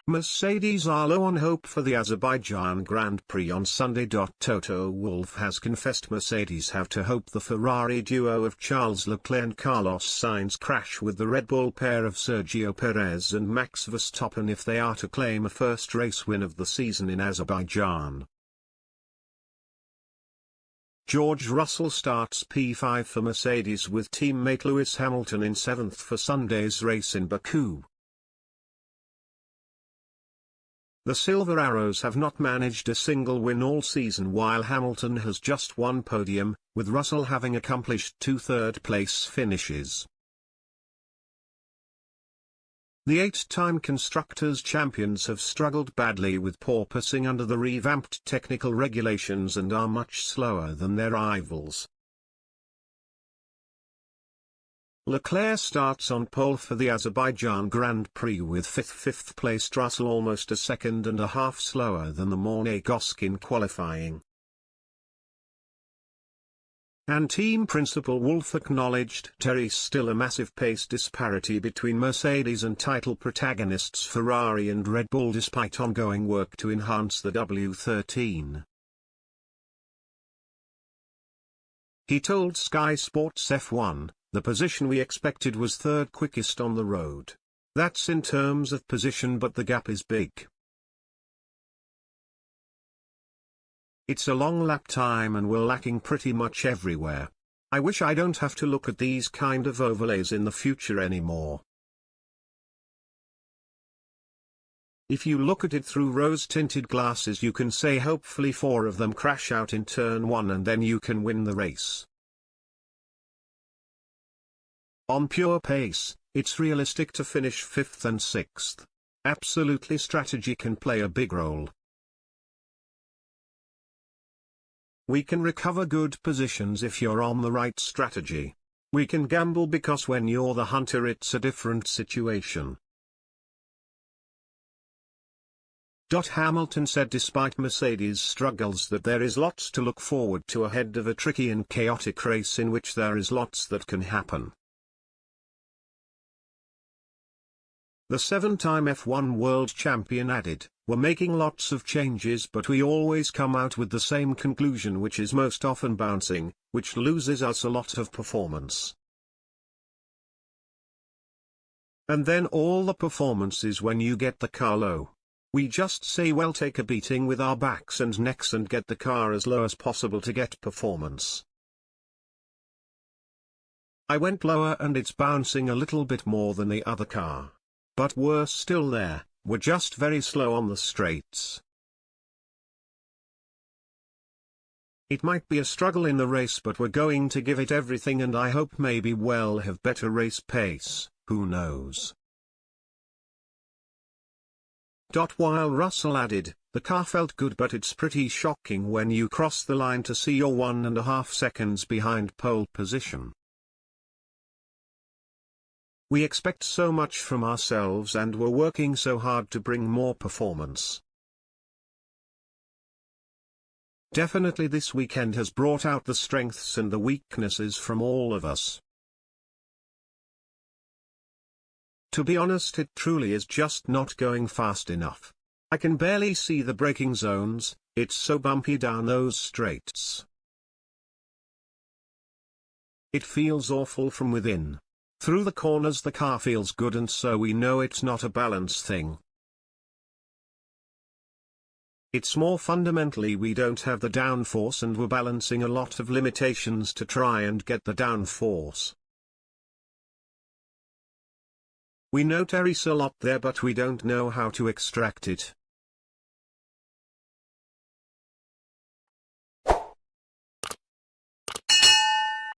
Mercedes are low on hope for the Azerbaijan Grand Prix on Sunday. Toto Wolff has confessed Mercedes have to hope the Ferrari duo of Charles Leclerc and Carlos Sainz crash with the Red Bull pair of Sergio Perez and Max Verstappen if they are to claim a first race win of the season in Azerbaijan. George Russell starts P5 for Mercedes with teammate Lewis Hamilton in 7th for Sunday's race in Baku. The Silver Arrows have not managed a single win all season while Hamilton has just one podium, with Russell having accomplished 2 third-place finishes. The 8-time Constructors' champions have struggled badly with porpoising under the revamped technical regulations and are much slower than their rivals. Leclerc starts on pole for the Azerbaijan Grand Prix with 5th-placed Russell almost a second and a half slower than the Monegasque in qualifying. And team principal Wolff acknowledged there is still a massive pace disparity between Mercedes and title protagonists Ferrari and Red Bull despite ongoing work to enhance the W13. He told Sky Sports F1, "The position we expected was 3rd quickest on the road. That's in terms of position, but the gap is big. It's a long lap time and we're lacking pretty much everywhere. I wish I don't have to look at these kind of overlays in the future anymore. If you look at it through rose-tinted glasses, you can say hopefully 4 of them crash out in turn 1 and then you can win the race. On pure pace, it's realistic to finish 5th and 6th. Absolutely, strategy can play a big role. We can recover good positions if you're on the right strategy. We can gamble because when you're the hunter it's a different situation." Hamilton said despite Mercedes' struggles that there is lots to look forward to ahead of a tricky and chaotic race in which there is lots that can happen. The 7-time F1 world champion added, "We're making lots of changes but we always come out with the same conclusion, which is most often bouncing, which loses us a lot of performance. And then all the performance is when you get the car low. We just say well, take a beating with our backs and necks and get the car as low as possible to get performance. I went lower and it's bouncing a little bit more than the other car. But we're still there, we're just very slow on the straights. It might be a struggle in the race but we're going to give it everything and I hope maybe we'll have better race pace, who knows." While Russell added, "The car felt good but it's pretty shocking when you cross the line to see you're 1.5 seconds behind pole position. We expect so much from ourselves and we're working so hard to bring more performance. Definitely this weekend has brought out the strengths and the weaknesses from all of us. To be honest, it truly is just not going fast enough. I can barely see the braking zones, it's so bumpy down those straights. It feels awful from within. Through the corners the car feels good and so we know it's not a balance thing. It's more fundamentally we don't have the downforce and we're balancing a lot of limitations to try and get the downforce. We know there is a lot there but we don't know how to extract it.